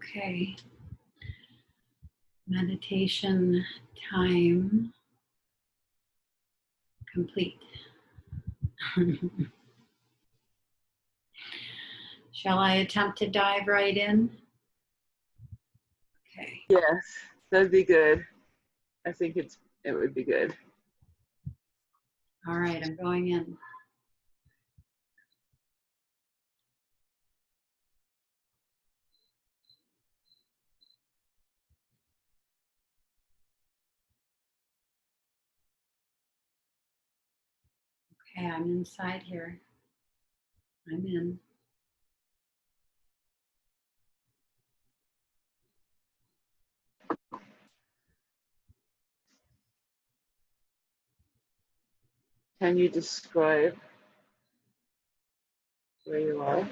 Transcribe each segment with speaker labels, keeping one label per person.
Speaker 1: Okay. Meditation time complete. Shall I attempt to dive right in? Okay.
Speaker 2: Yes, that'd be good. I think it would be good.
Speaker 1: All right, I'm going in. Okay, I'm inside here. I'm in.
Speaker 2: Can you describe where you are?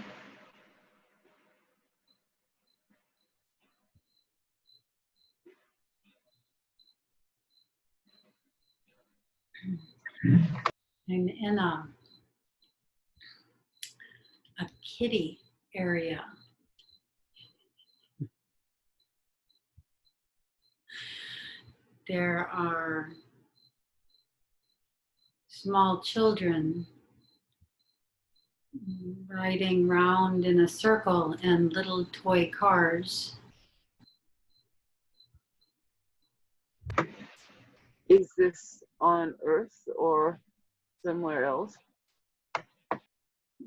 Speaker 1: I'm in a kiddie area. There are small children riding round in a circle in little toy cars.
Speaker 2: Is this on Earth or somewhere else?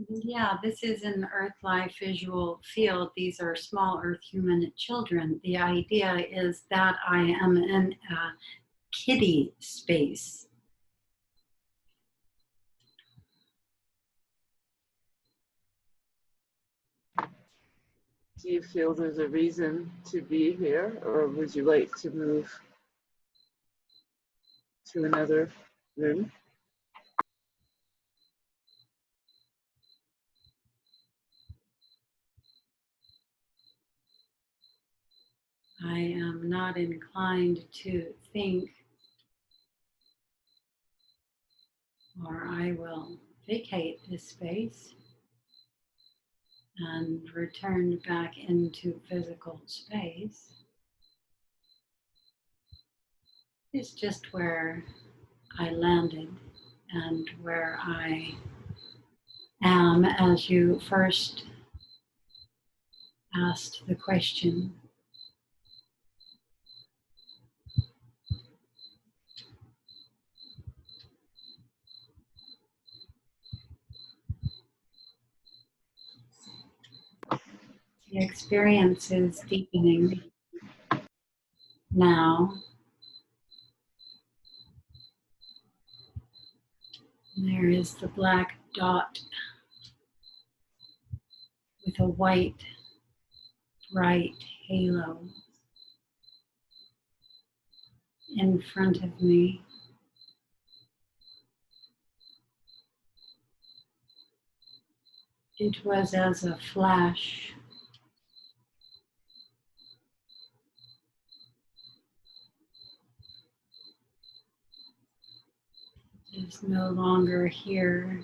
Speaker 1: Yeah, this is an Earth Life visual field. These are small Earth human children. The idea is that I am in a kiddie space.
Speaker 2: Do you feel there's a reason to be here, or would you like to move to another room?
Speaker 1: I am not inclined to think, or I will vacate this space and return back into physical space. It's just where I landed and where I am as you first asked the question. The experience is deepening now. There is the black dot with a white, bright halo in front of me. It was as a flash. It is no longer here.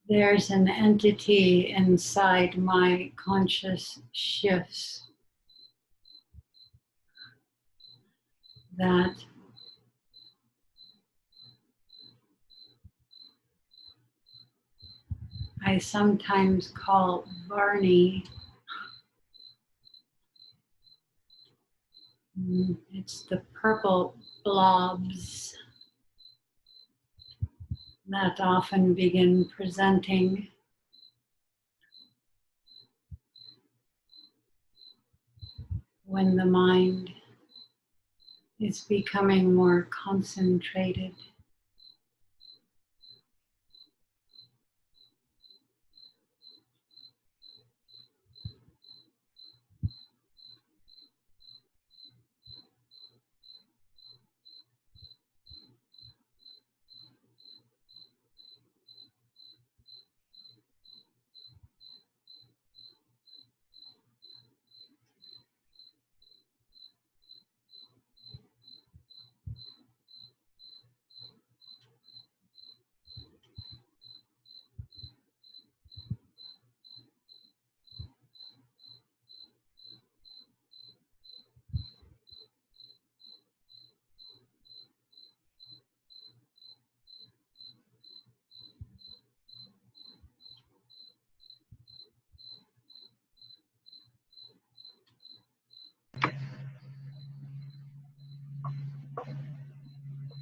Speaker 1: There's an entity inside my conscious shifts that I sometimes call Barney. It's the purple blobs that often begin presenting when the mind is becoming more concentrated.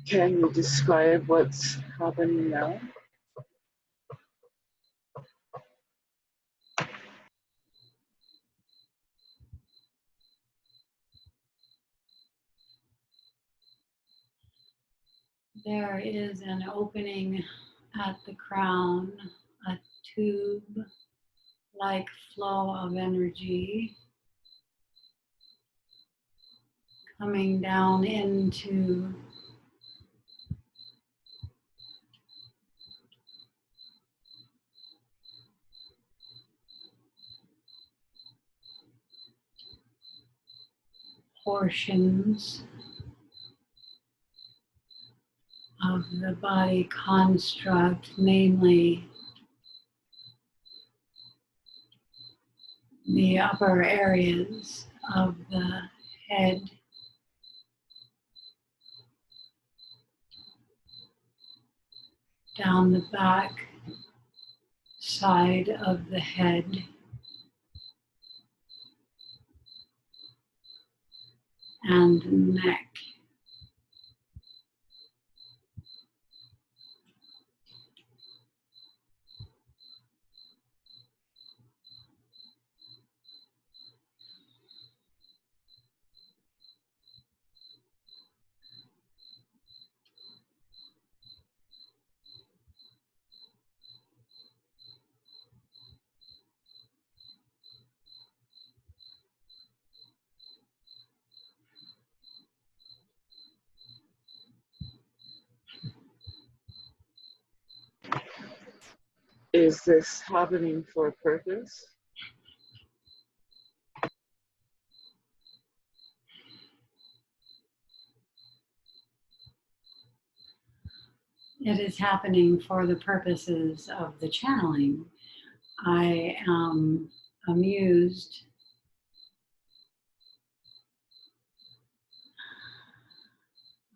Speaker 2: Can you describe what's happening now?
Speaker 1: There is an opening at the crown, a tube-like flow of energy coming down into portions of the body construct, namely the upper areas of the head, down the back side of the head, and neck.
Speaker 2: Is this happening for a purpose?
Speaker 1: It is happening for the purposes of the channeling. I am amused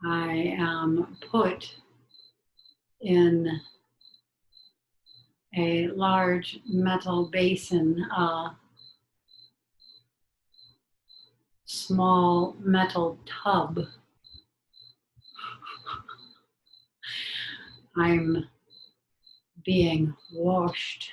Speaker 1: I am put in a large metal basin, a small metal tub. I'm being washed.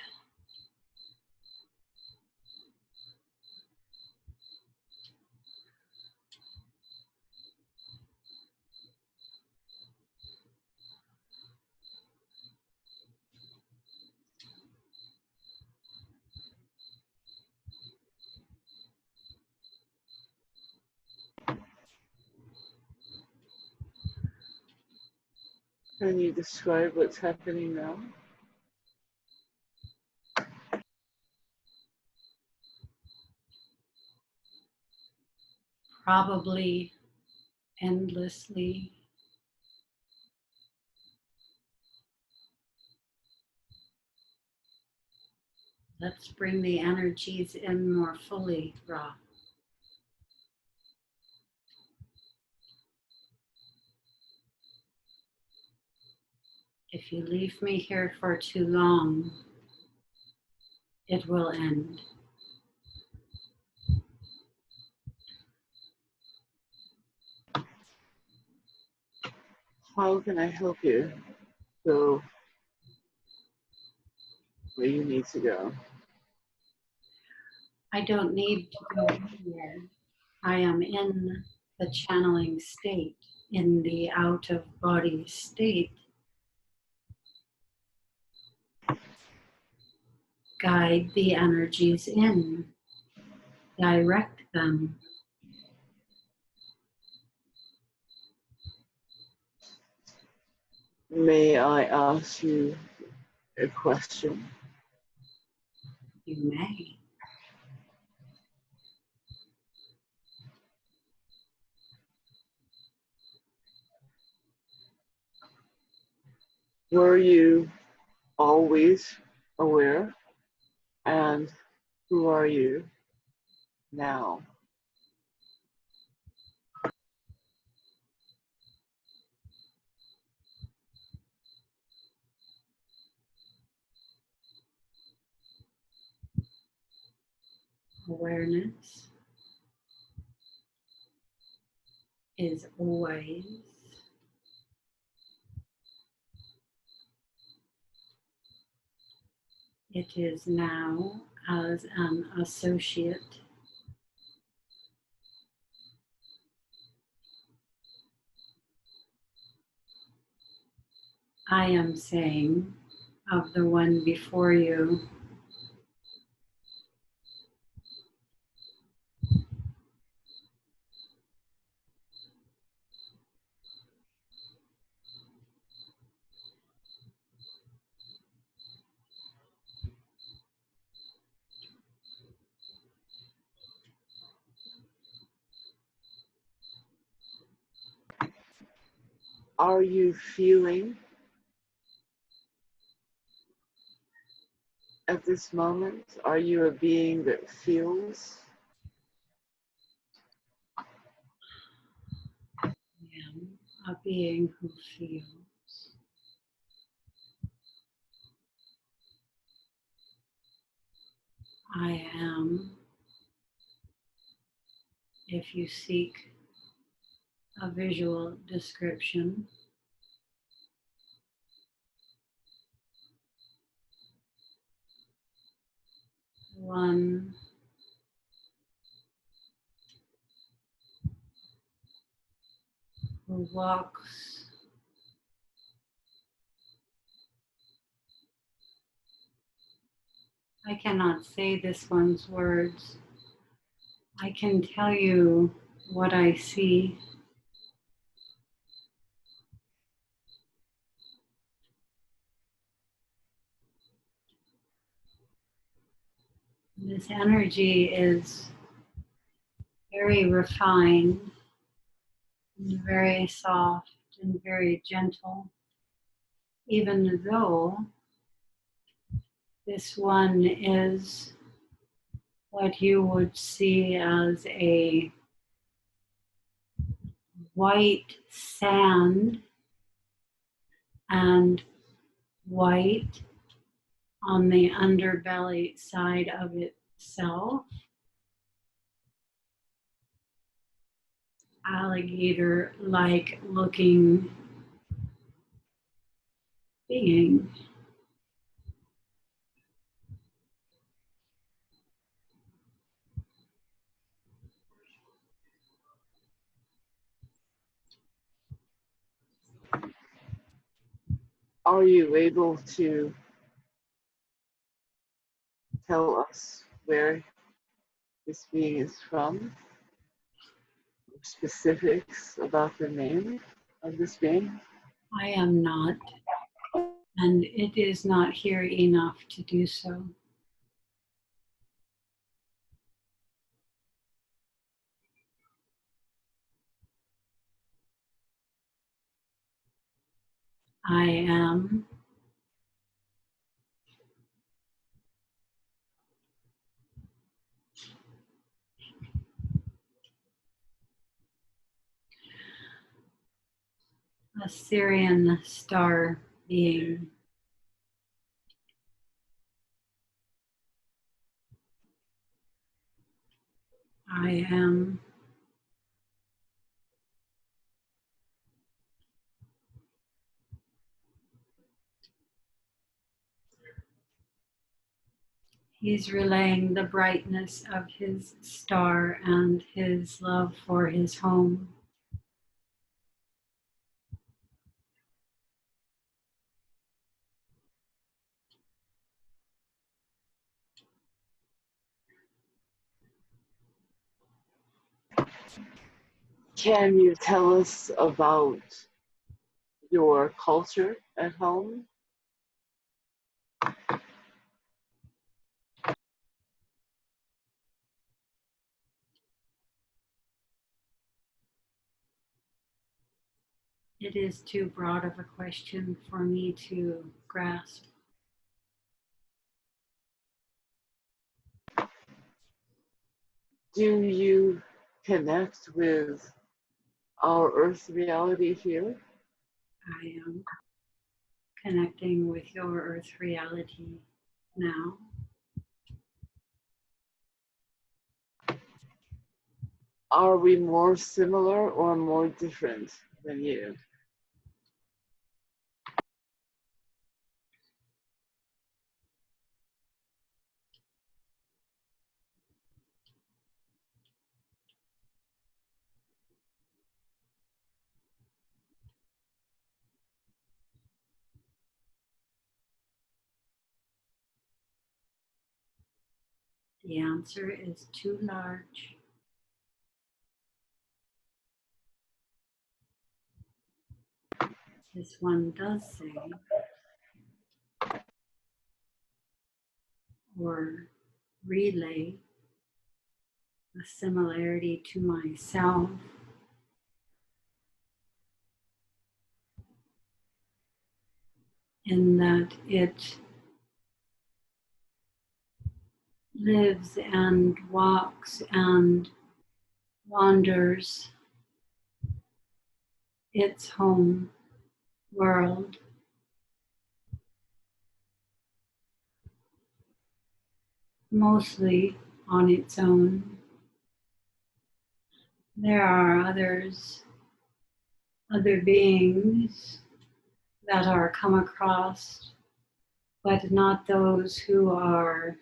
Speaker 2: Can you describe what's happening now?
Speaker 1: Probably endlessly. Let's bring the energies in more fully, Ra. If you leave me here for too long, it will end.
Speaker 2: How can I help you go where you need to go?
Speaker 1: I don't need to go anywhere. I am in the channeling state, in the out of body state. Guide the energies in, direct them.
Speaker 2: May I ask you a question?
Speaker 1: You may.
Speaker 2: Were you always aware? And who are you now?
Speaker 1: Awareness is always It is now as an associate. I am saying of the one before you,
Speaker 2: Are you feeling at this moment? Are you a being that feels?
Speaker 1: I am a being who feels. I am, if you seek a visual description, one who walks I cannot say this one's words. I can tell you what I see. This energy is very refined and very soft and very gentle, even though this one is what you would see as a white sand and white on the underbelly side of itself, alligator-like looking being.
Speaker 2: Are you able to tell us where this being is from? Specifics about the name of this being?
Speaker 1: I am not, and it is not here enough to do so. I am a Syrian star being. I am He's relaying the brightness of his star and his love for his home.
Speaker 2: Can you tell us about your culture at home?
Speaker 1: It is too broad of a question for me to grasp.
Speaker 2: Do you connect with our earth reality here?
Speaker 1: I am connecting with your earth reality now.
Speaker 2: Are we more similar or more different than you?
Speaker 1: The answer is too large. This one does say, or relay, a similarity to myself, in that it lives and walks and wanders its home world, mostly on its own. There are other beings that are come across, but not those who are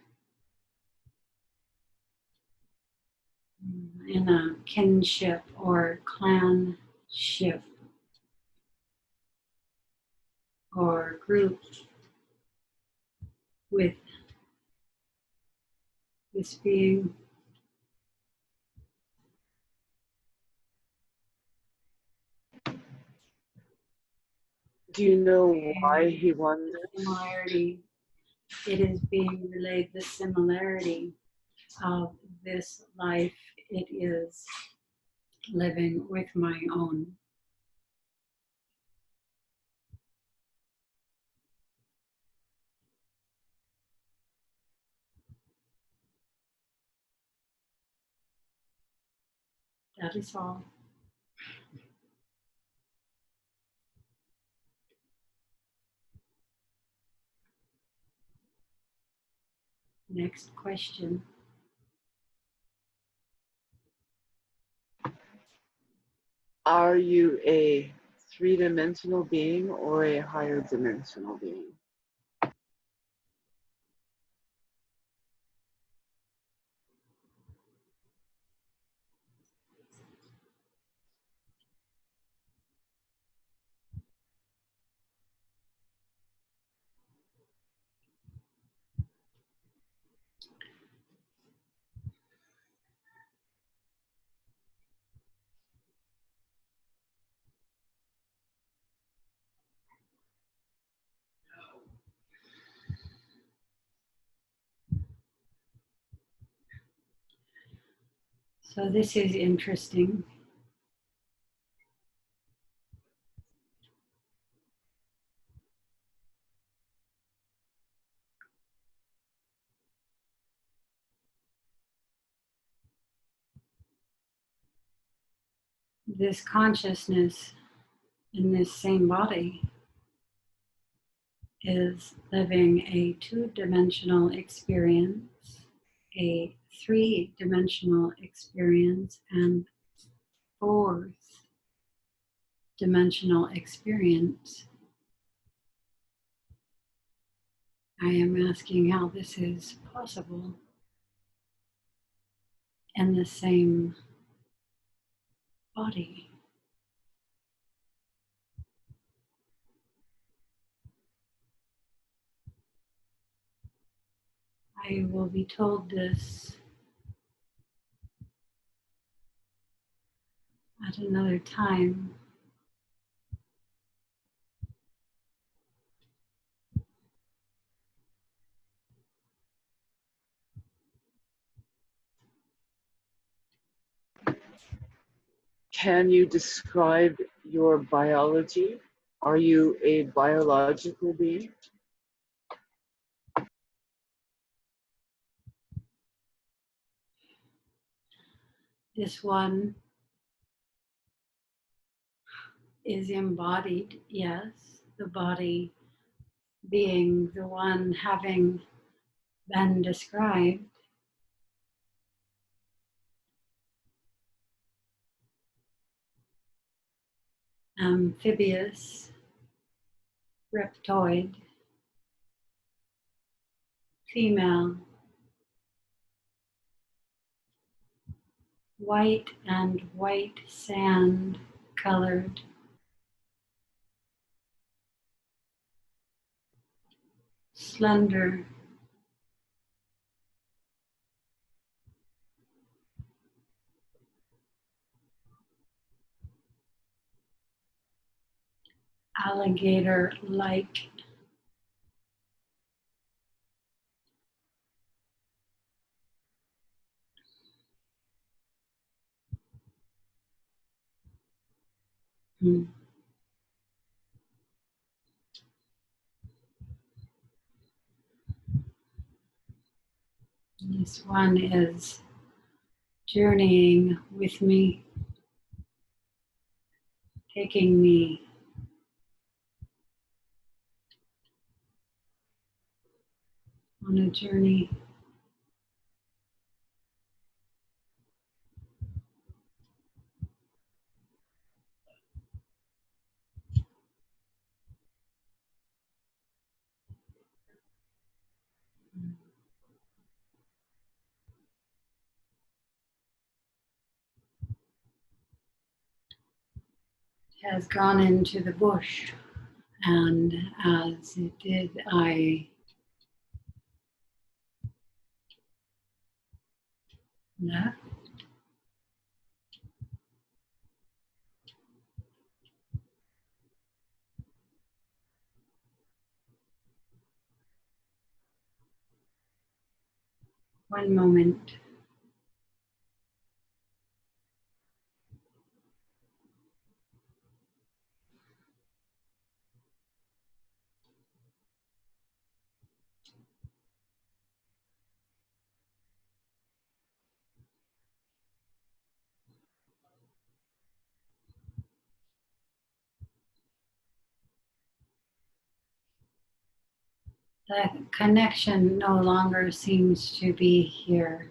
Speaker 1: in a kinship or clanship or group with this being.
Speaker 2: Do you know why he wonders?
Speaker 1: Similarity. It is being relayed the similarity of this life it is living with my own. That is all. Next question.
Speaker 2: Are you a three-dimensional being or a higher dimensional being?
Speaker 1: So this is interesting. This consciousness in this same body is living a two-dimensional experience, a three-dimensional experience, and fourth dimensional experience. I am asking how this is possible in the same body. I will be told this at another time.
Speaker 2: Can you describe your biology? Are you a biological being?
Speaker 1: This one is embodied, yes, the body being the one having been described. Amphibious, reptoid, female, white and white sand colored, slender, alligator-like. Hmm. This one is journeying with me, taking me on a journey. Has gone into the bush, and as it did, I left. One moment. The connection no longer seems to be here.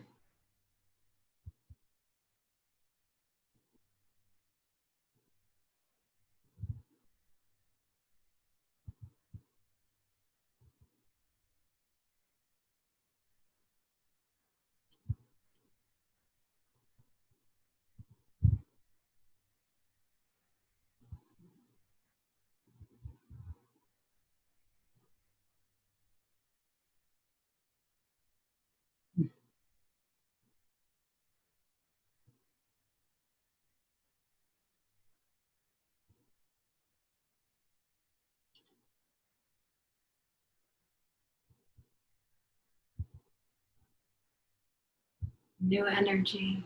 Speaker 1: New energy,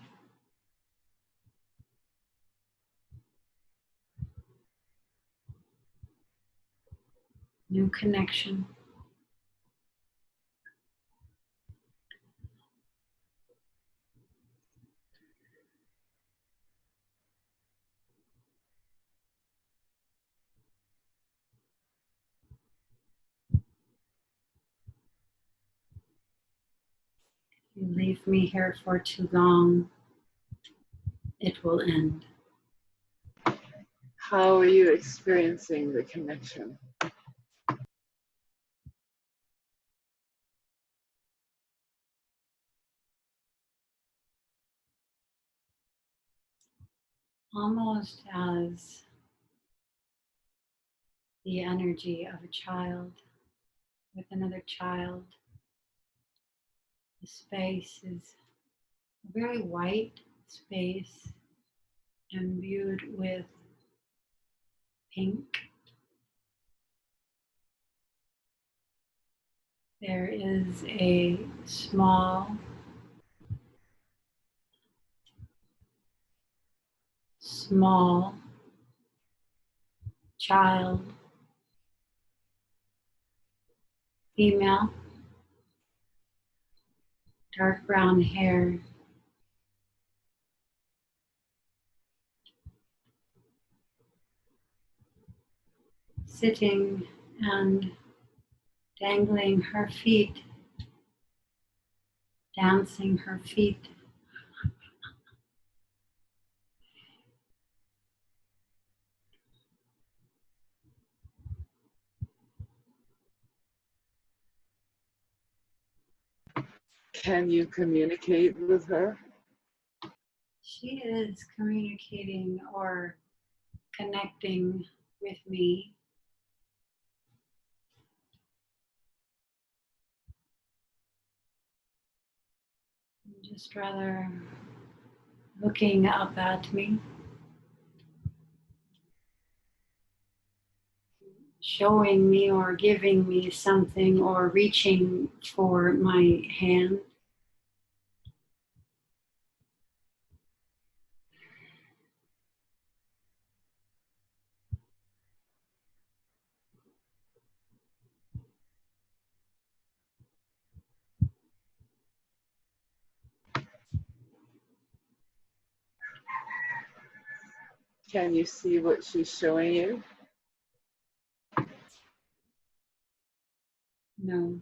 Speaker 1: new connection. If you leave me here for too long, it will end.
Speaker 2: How are you experiencing the connection?
Speaker 1: Almost as the energy of a child with another child. The space is a very white space imbued with pink. There is a small child, female, dark brown hair, sitting and dangling her feet, dancing her feet.
Speaker 2: Can you communicate with her?
Speaker 1: She is communicating or connecting with me. Just rather looking up at me. showing me or giving me something or reaching for my hand.
Speaker 2: Can you see what she's showing you?
Speaker 1: No.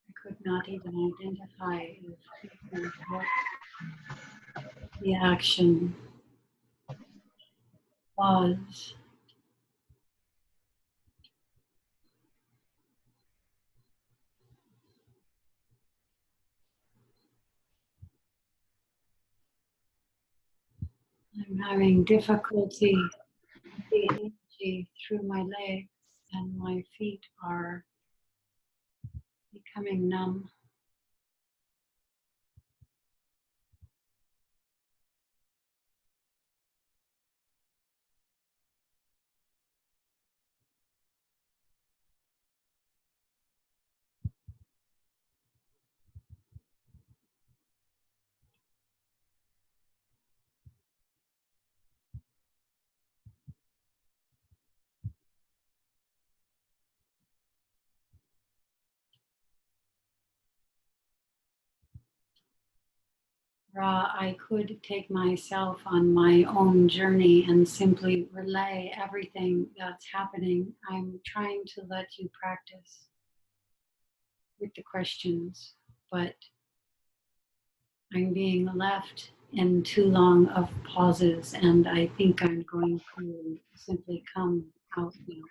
Speaker 1: I could not even identify what the action was. I'm having difficulty with the energy through my legs, and my feet are becoming numb. Ra, I could take myself on my own journey and simply relay everything that's happening. I'm trying to let you practice with the questions, but I'm being left in too long of pauses, and I think I'm going to simply come out now.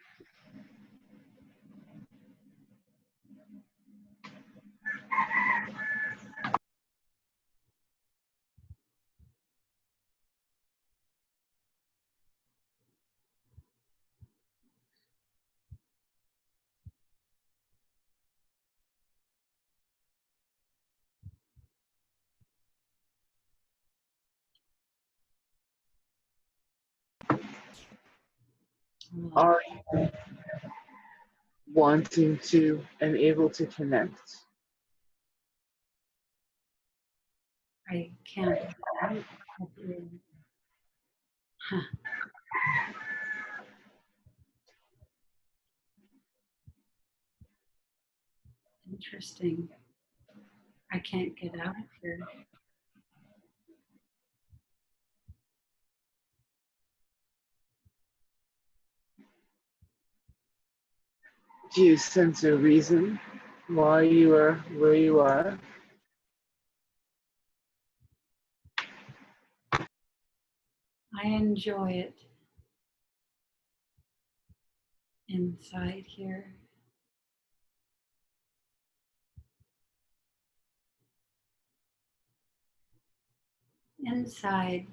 Speaker 2: Are you wanting to and able to connect?
Speaker 1: I can't. Huh, interesting. I can't get out of here.
Speaker 2: Do you sense a reason why you are where you are?
Speaker 1: I enjoy it inside here. Inside,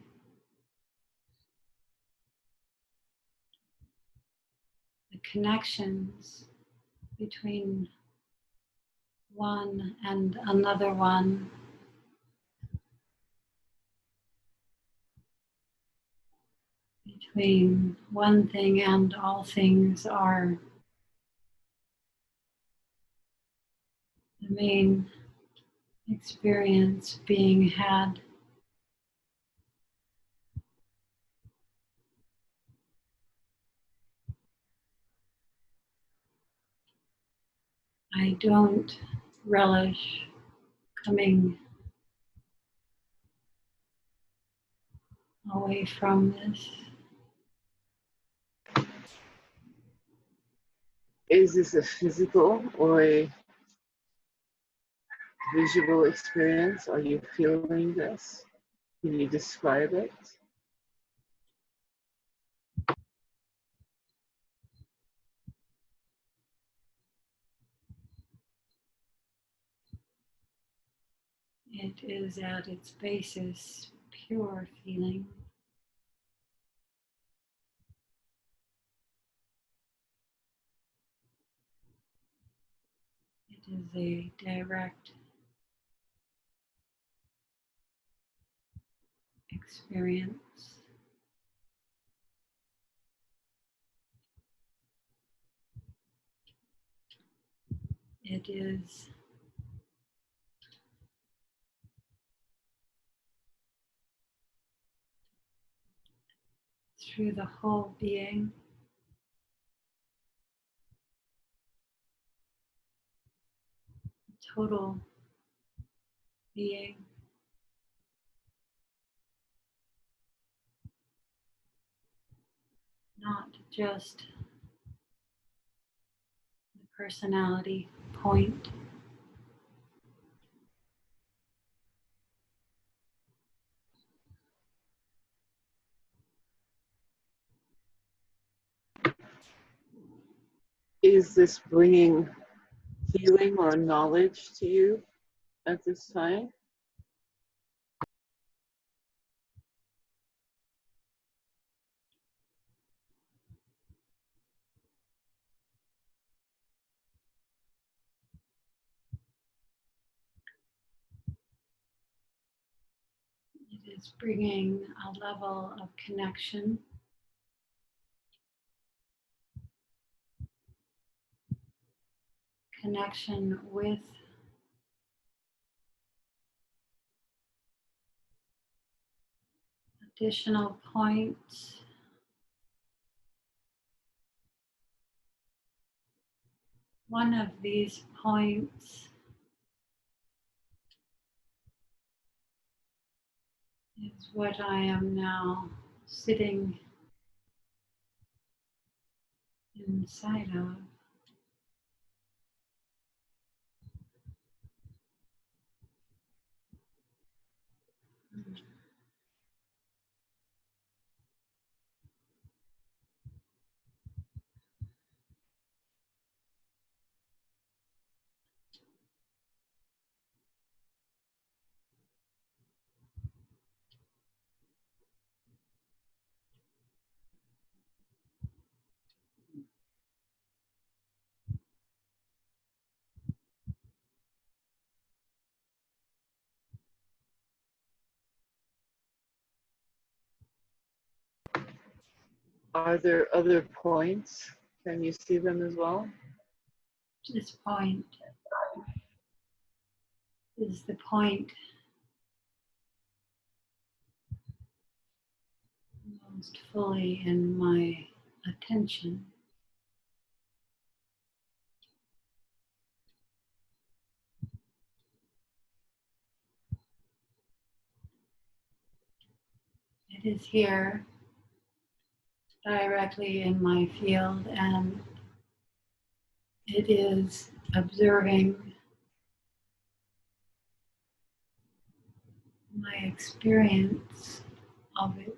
Speaker 1: the connections between one and another one, between one thing and all things, are the main experience being had. I don't relish coming away from this.
Speaker 2: Is this a physical or a visual experience? Are you feeling this? Can you describe it?
Speaker 1: It is at its basis pure feeling. It is a direct experience. It is through the whole being, total being. Not just the personality point.
Speaker 2: Is this bringing healing or knowledge to you at this time?
Speaker 1: It is bringing a level of connection, connection with additional points. One of these points is what I am now sitting inside of.
Speaker 2: Are there other points? Can you see them as well?
Speaker 1: This point is the point most fully in my attention. It is here, directly in my field, and it is observing my experience of it.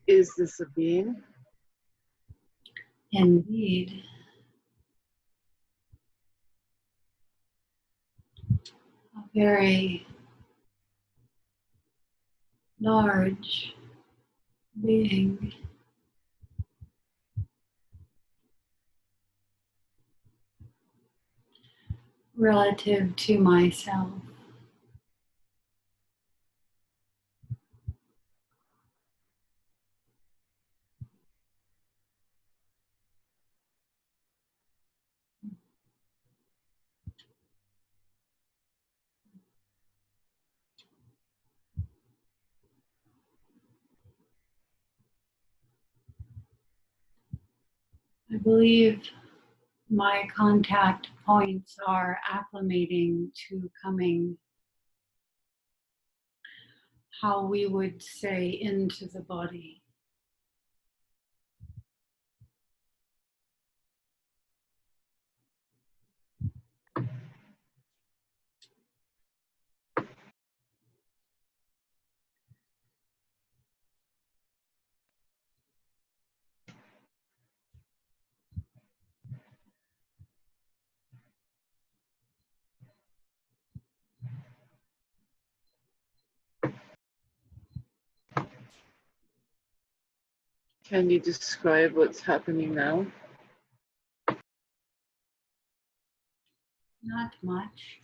Speaker 2: Is this a being?
Speaker 1: Indeed, a very large being, relative to myself. I believe my contact points are acclimating to coming, how we would say, into the body.
Speaker 2: Can you describe what's happening now?
Speaker 1: Not much.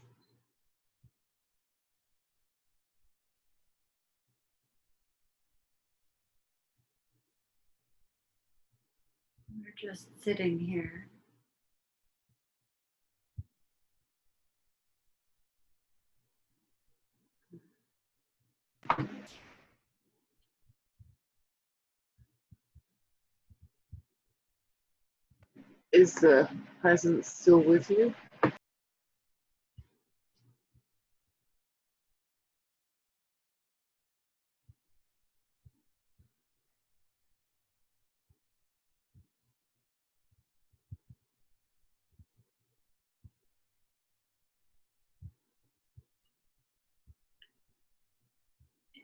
Speaker 1: We're just sitting here.
Speaker 2: Is the presence still with you?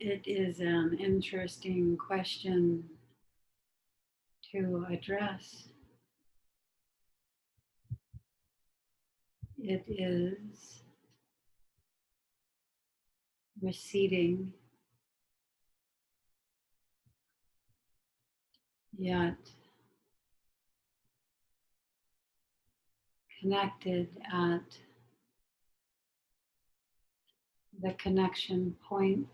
Speaker 1: It is an interesting question to address. It is receding, yet connected at the connection point.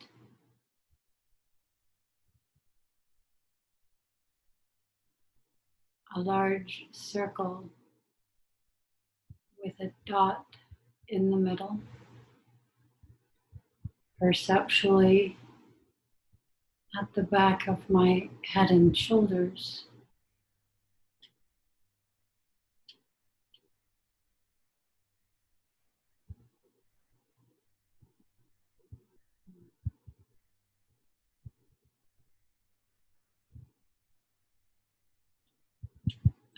Speaker 1: A large circle with a dot in the middle. Perceptually, at the back of my head and shoulders.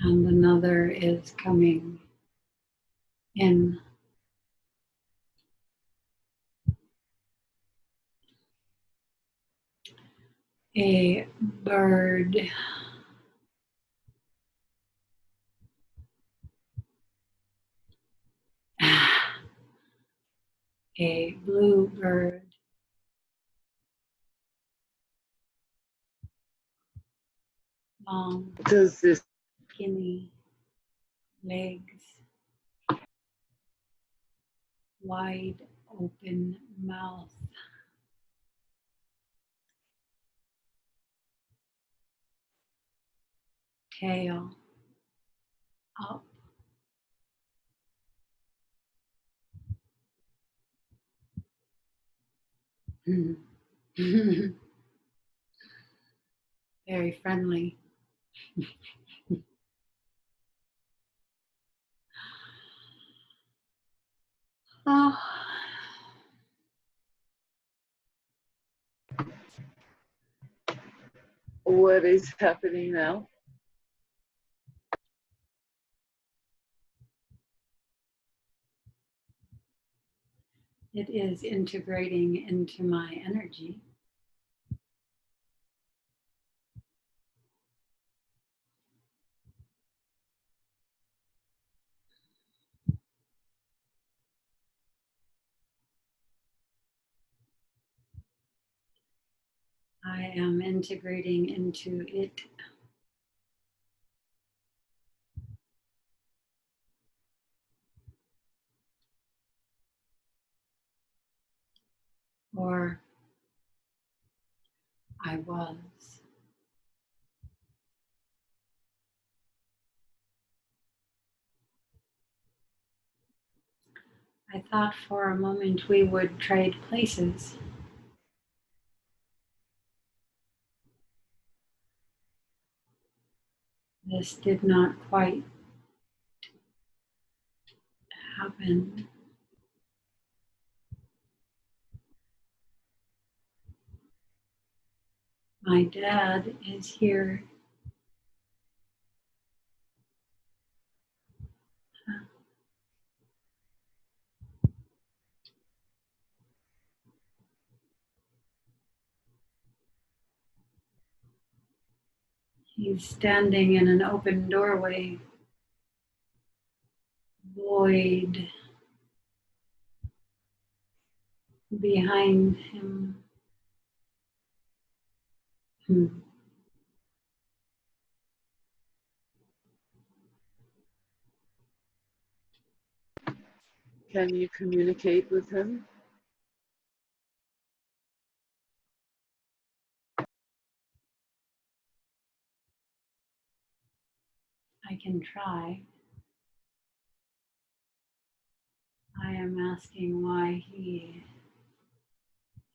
Speaker 1: And another is coming in. A bird, a blue bird, long,
Speaker 2: Does this
Speaker 1: skinny legs, wide open mouth, tail up, very friendly. Oh.
Speaker 2: what is happening now?
Speaker 1: It is integrating into my energy. I am integrating into it. Or I was. I thought for a moment we would trade places. This did not quite happen. My dad is here. He's standing in an open doorway, void behind him.
Speaker 2: Can you communicate with him?
Speaker 1: I can try. I am asking why he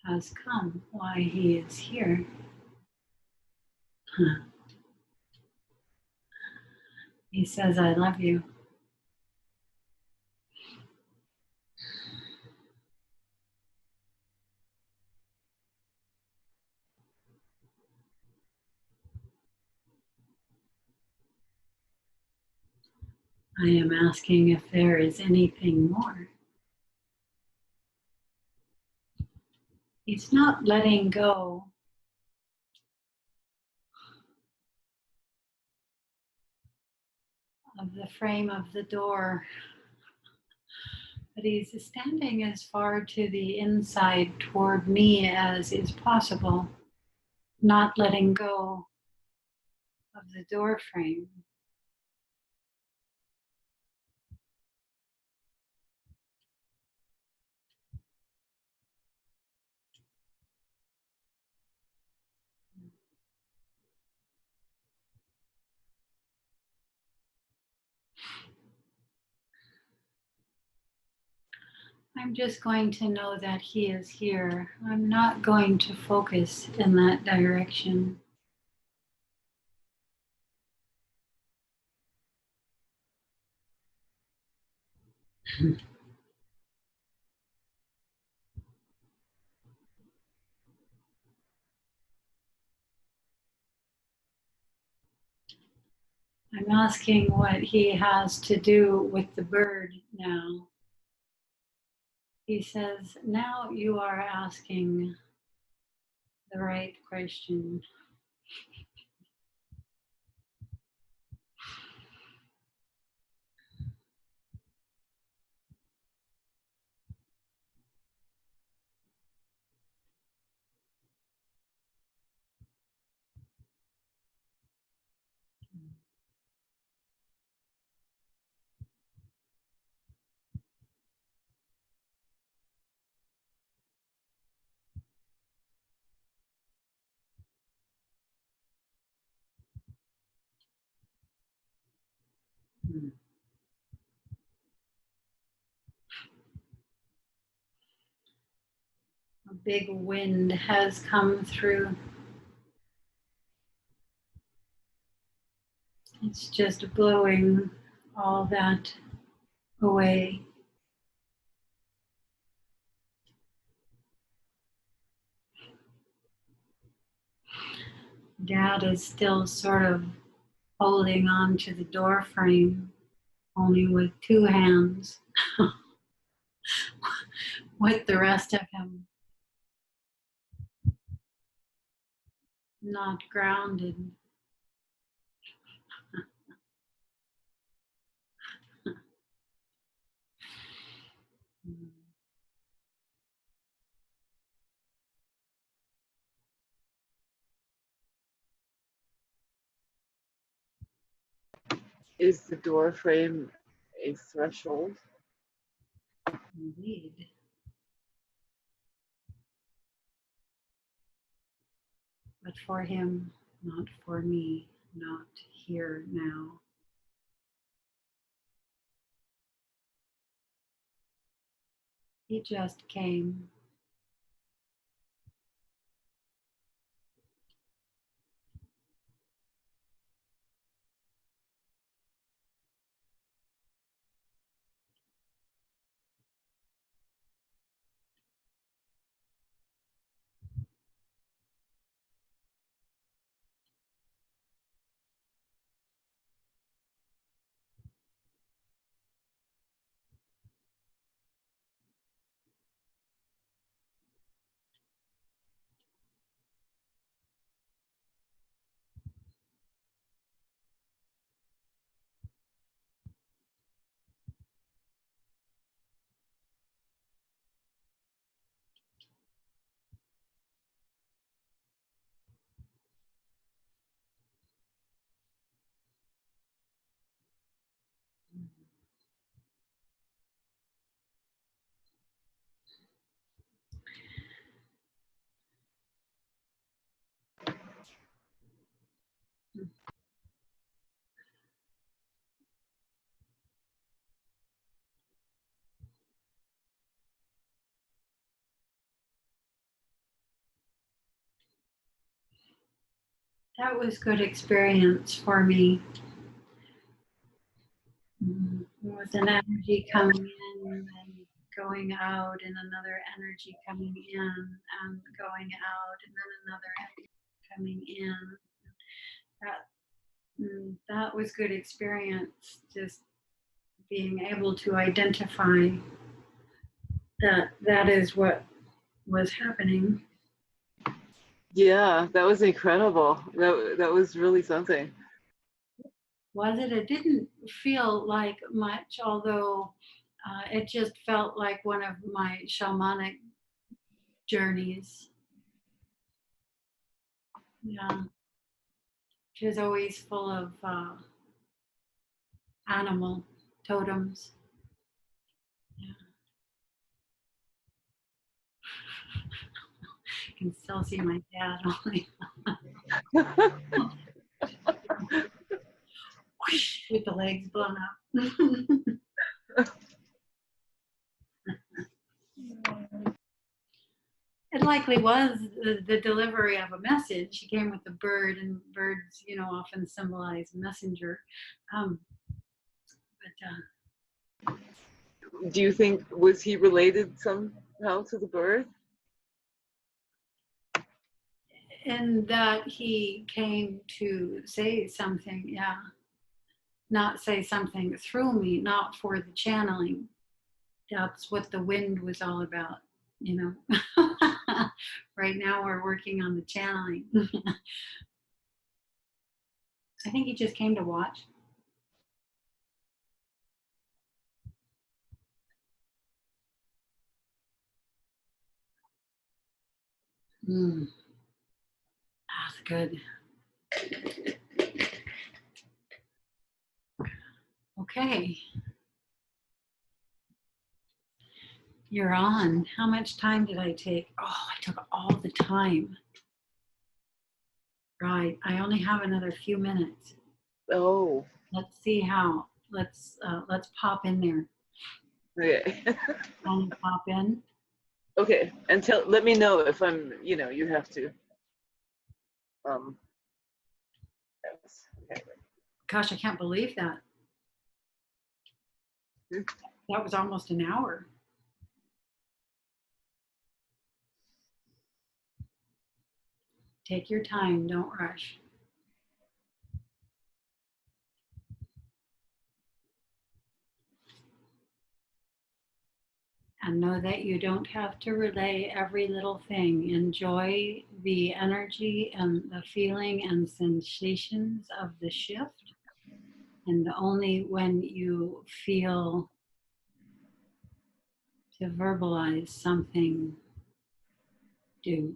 Speaker 1: has come, why he is here. He says, I love you. I am asking if there is anything more. He's not letting go of the frame of the door, but he's standing as far to the inside toward me as is possible, not letting go of the door frame. I'm just going to know that he is here. I'm not going to focus in that direction. I'm asking what he has to do with the bird now. He says, now you are asking the right question. A big wind has come through. It's just blowing all that away. Dad is still sort of holding on to the door frame, only with two hands, with the rest of him not grounded.
Speaker 2: Is the door frame a threshold?
Speaker 1: Indeed. But for him, not for me, not here now. He just came. That was good experience for me. With an energy coming in and going out, and another energy coming in and going out, and then another energy coming in. That was good experience. Just being able to identify that is what was happening.
Speaker 2: Yeah, that was incredible. That was really something.
Speaker 1: Was it? It didn't feel like much, although it just felt like one of my shamanic journeys. Yeah, she was always full of animal totems. Yeah, I can still see my dad only with the legs blown up. It likely was the delivery of a message. She came with a bird, and birds, often symbolize messenger. Um, but
Speaker 2: Do you think, was he related somehow to the bird?
Speaker 1: in that he came to say something, yeah, not say something through me, not for the channeling. That's what the wind was all about, you know. Right now we're working on the channeling. I think he just came to watch. Mm, that's good. Okay, you're on. How much time did I take? Oh, I took all the time. Right, I only have another few minutes.
Speaker 2: Oh,
Speaker 1: Let's see how. Let's pop in there.
Speaker 2: okay.
Speaker 1: And pop in.
Speaker 2: Okay, and let me know if I'm, you have to. Yes. Okay.
Speaker 1: Gosh, I can't believe that. That was almost an hour. Take your time, don't rush. And know that you don't have to relay every little thing. Enjoy the energy and the feeling and sensations of the shift. And only when you feel to verbalize something, do.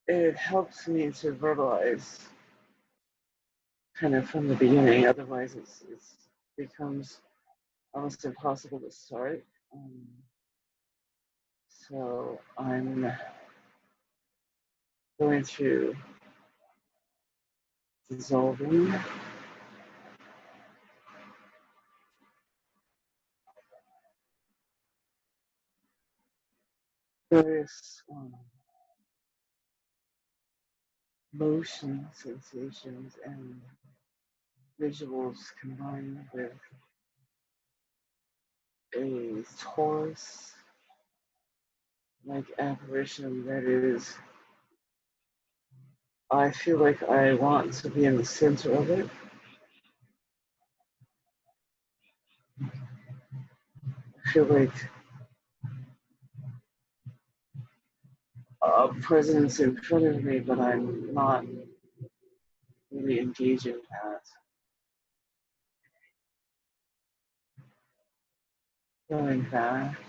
Speaker 2: It helps me to verbalize kind of from the beginning. Otherwise, it's becomes almost impossible to start. So I'm going through dissolving various motion sensations and visuals combined with a Taurus like apparition that is, I feel like I want to be in the center of it. I feel like a presence in front of me, but I'm not really engaging that. Going back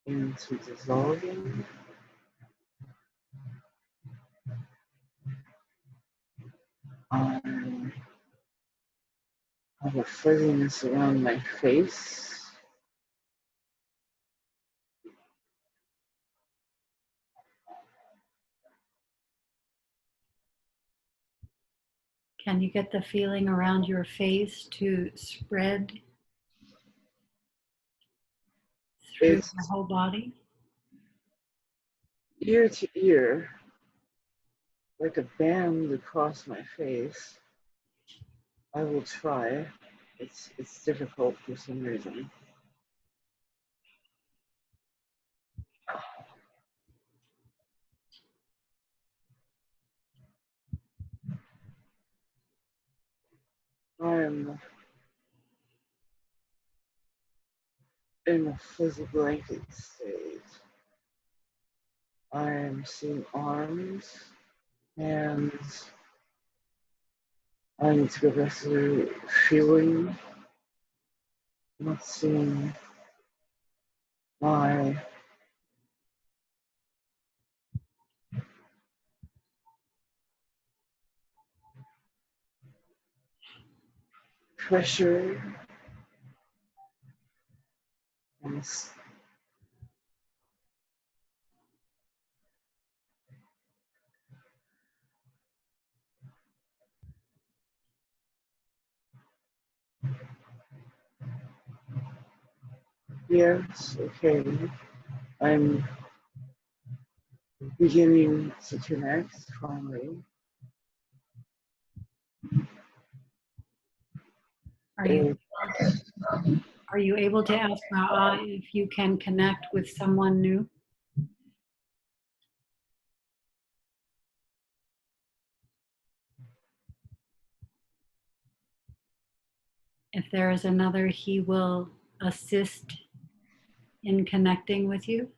Speaker 2: into dissolving. I have a fuzziness around my face.
Speaker 1: Can you get the feeling around your face to spread through
Speaker 2: It's
Speaker 1: the whole body?
Speaker 2: ear to ear, like a band across my face. I will try. It's difficult for some reason. I'm in a fuzzy blanket state. I'm seeing arms, hands. I need to go back to feeling, not seeing my pressure and yes, okay. I'm beginning to connect finally.
Speaker 1: Are you able to ask Ra'a if you can connect with someone new? If there is another, he will assist in connecting with you.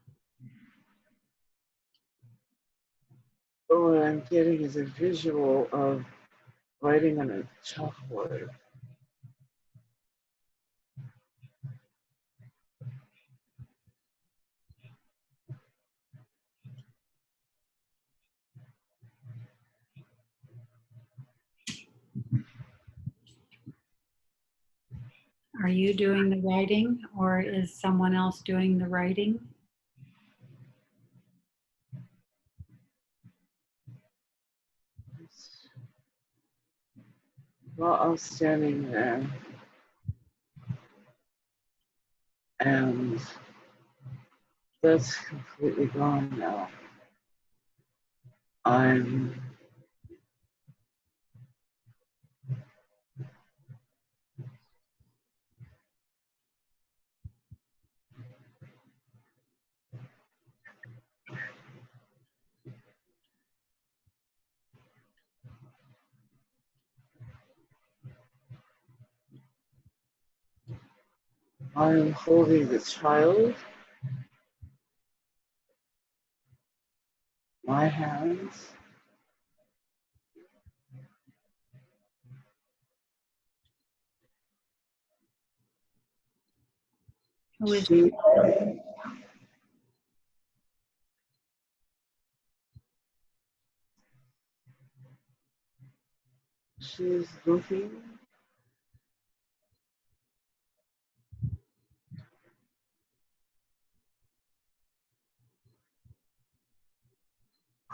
Speaker 2: But what I'm getting is a visual of writing on a chalkboard.
Speaker 1: Are you doing the writing or is someone else doing the writing?
Speaker 2: While I'm standing there, and that's completely gone now. I'm holding the child, my hands.
Speaker 1: Who is
Speaker 2: She, she's looking,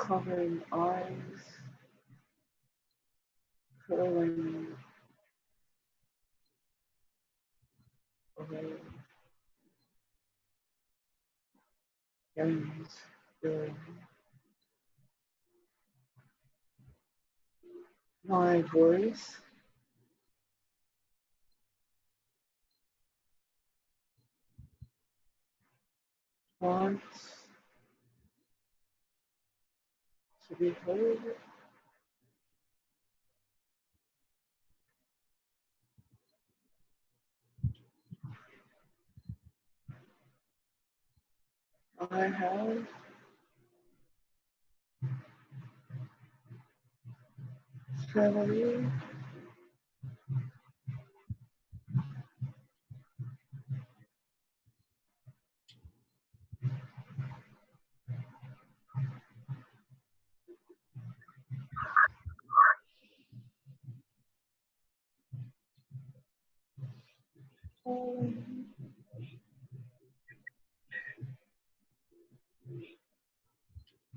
Speaker 2: covering eyes, curling away, hands, feeling my voice. Wants to be heard. I have family.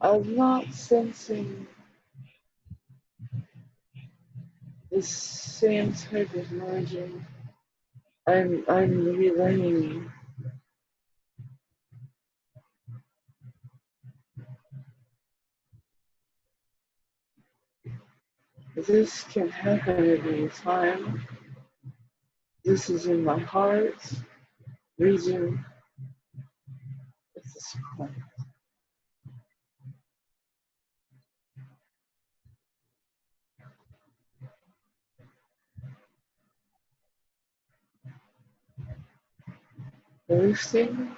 Speaker 2: I'm not sensing the same type of merging. I'm relaying. This can happen at any time. This is in my heart region at this point. Lifting.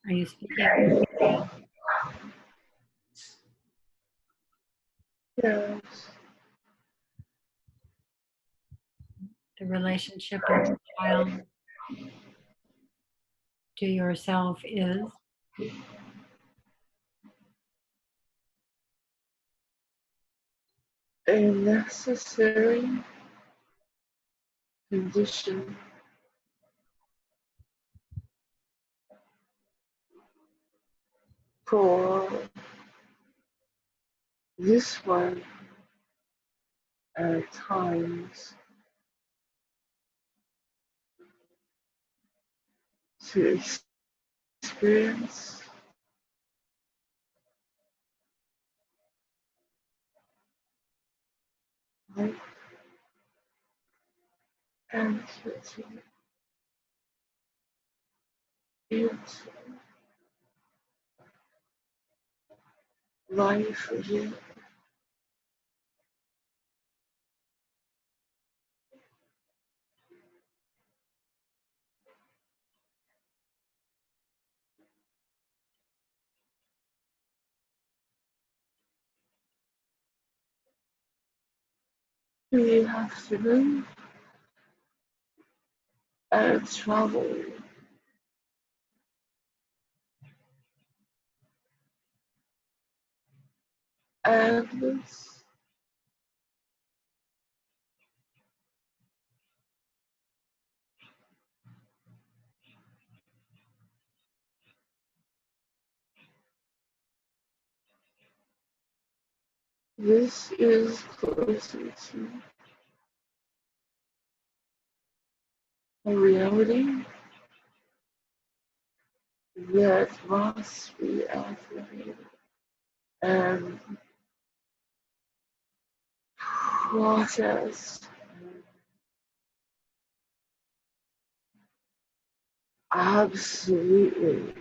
Speaker 1: Are you speaking
Speaker 2: Yes.
Speaker 1: the relationship your child to yourself is?
Speaker 2: A necessary condition for this one at times to experience life and to experience life again. We have to move and travel, and this is closer to a reality that must be activated and processed, absolutely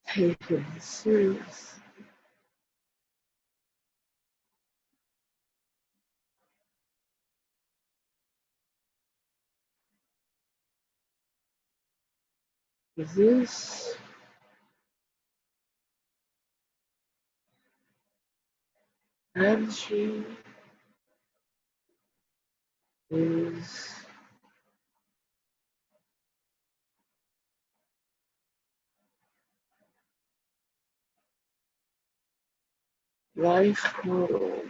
Speaker 2: taken serious. This energy is life portal.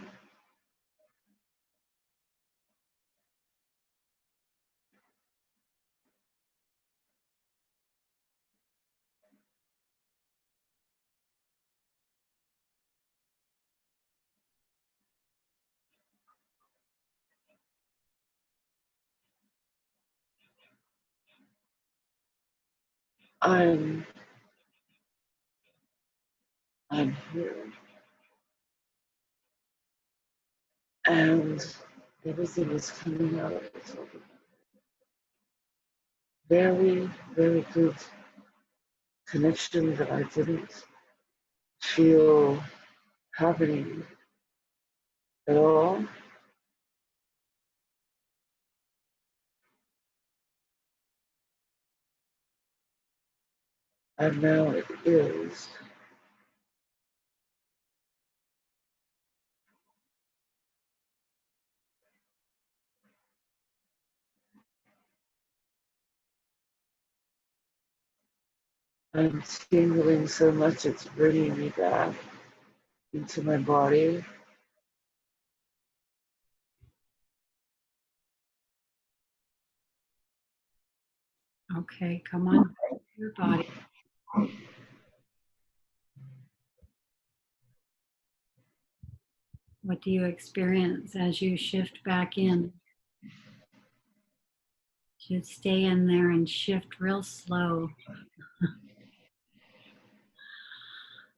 Speaker 2: I'm I'm here, and everything is coming out of it. Very, very good connection that I didn't feel happening at all. And now it is. I'm tingling so much it's bringing me back into my body.
Speaker 1: Okay, come on back to your body. What do you experience as you shift back in? Just stay in there and shift real slow.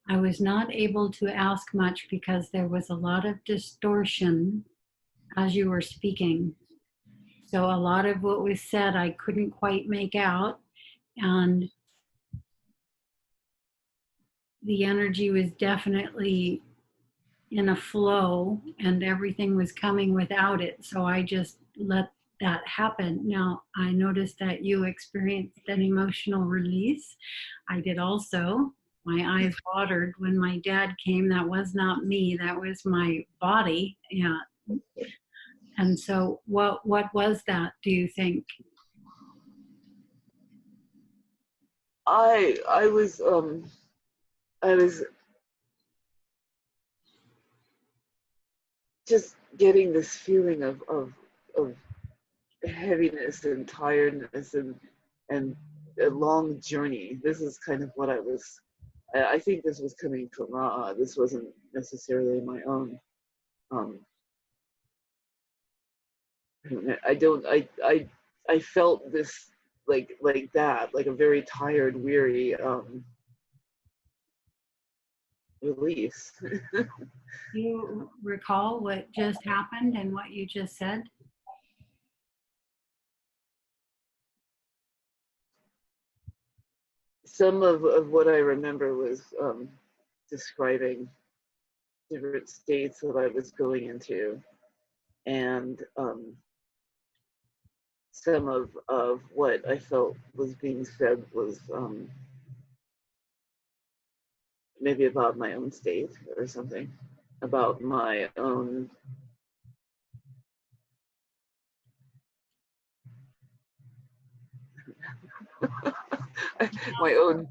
Speaker 1: I was not able to ask much because there was a lot of distortion as you were speaking. So a lot of what was said I couldn't quite make out, and the energy was definitely in a flow and everything was coming without it. So I just let that happen. Now, I noticed that you experienced an emotional release. I did also. My eyes watered when my dad came. That was not me, that was my body. Yeah. And so what was that, do you think?
Speaker 2: I was I was just getting this feeling of heaviness and tiredness and a long journey. This is kind of what I think this was coming from Ra. This wasn't necessarily my own. Um, I don't. I felt this like that, like a very tired, weary release.
Speaker 1: Do you recall what just happened and what you just said?
Speaker 2: Some of what I remember was describing different states that I was going into, and some of what I felt was being said was maybe about my own state or something, about my own my own.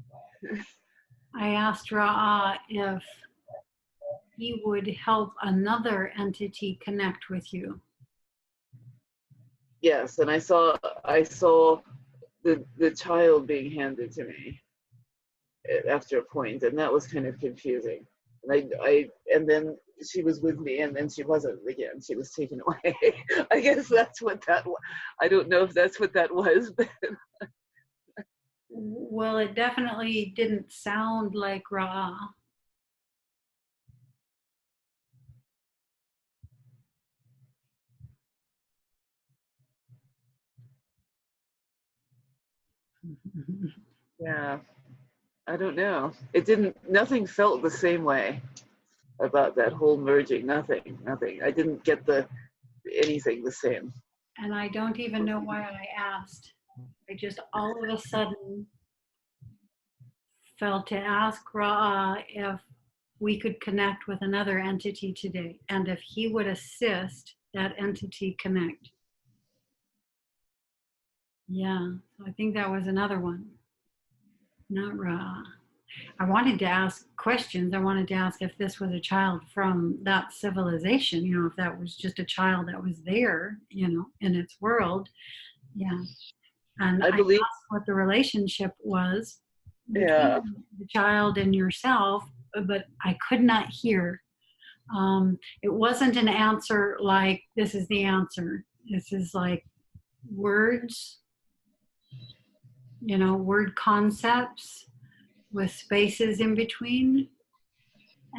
Speaker 1: I asked Ra'a if he would help another entity connect with you.
Speaker 2: Yes, and I saw the child being handed to me after a point, and that was kind of confusing. And then she was with me, and then she wasn't again. She was taken away. I guess that's what that was. I don't know if that's what that was, but
Speaker 1: Well, it definitely didn't sound like Ra'a.
Speaker 2: yeah, I don't know. It didn't. Nothing felt the same way about that whole merging. Nothing. I didn't get the anything the same.
Speaker 1: And I don't even know why I asked. I just all of a sudden felt to ask Ra'a if we could connect with another entity today and if he would assist that entity connect. Yeah, so I think that was another one, not Ra'a. I wanted to ask questions. I wanted to ask if this was a child from that civilization, if that was just a child that was there, in its world. Yeah. And
Speaker 2: I
Speaker 1: I
Speaker 2: believe.
Speaker 1: asked what the relationship was
Speaker 2: Yeah.
Speaker 1: between the child and yourself, but I could not hear. It wasn't an answer like, this is the answer. This is like words, word concepts with spaces in between,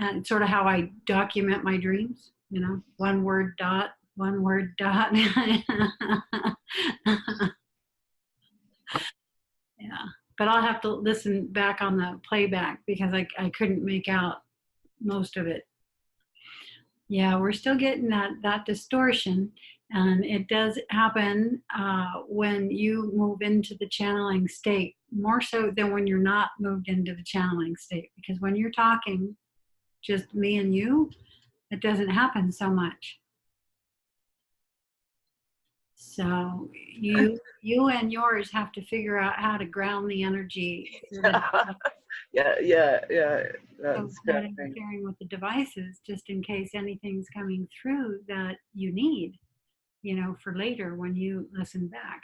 Speaker 1: and sort of how I document my dreams, one word dot, one word dot. Yeah, but I'll have to listen back on the playback because I couldn't make out most of it. Yeah, we're still getting that distortion, and it does happen when you move into the channeling state more so than when you're not moved into the channeling state. Because when you're talking, just me and you, it doesn't happen so much. So you and yours have to figure out how to ground the energy so that
Speaker 2: Yeah.
Speaker 1: so
Speaker 2: That's
Speaker 1: it's not
Speaker 2: happening.
Speaker 1: interfering with the devices, just in case anything's coming through that you need, for later when you listen back.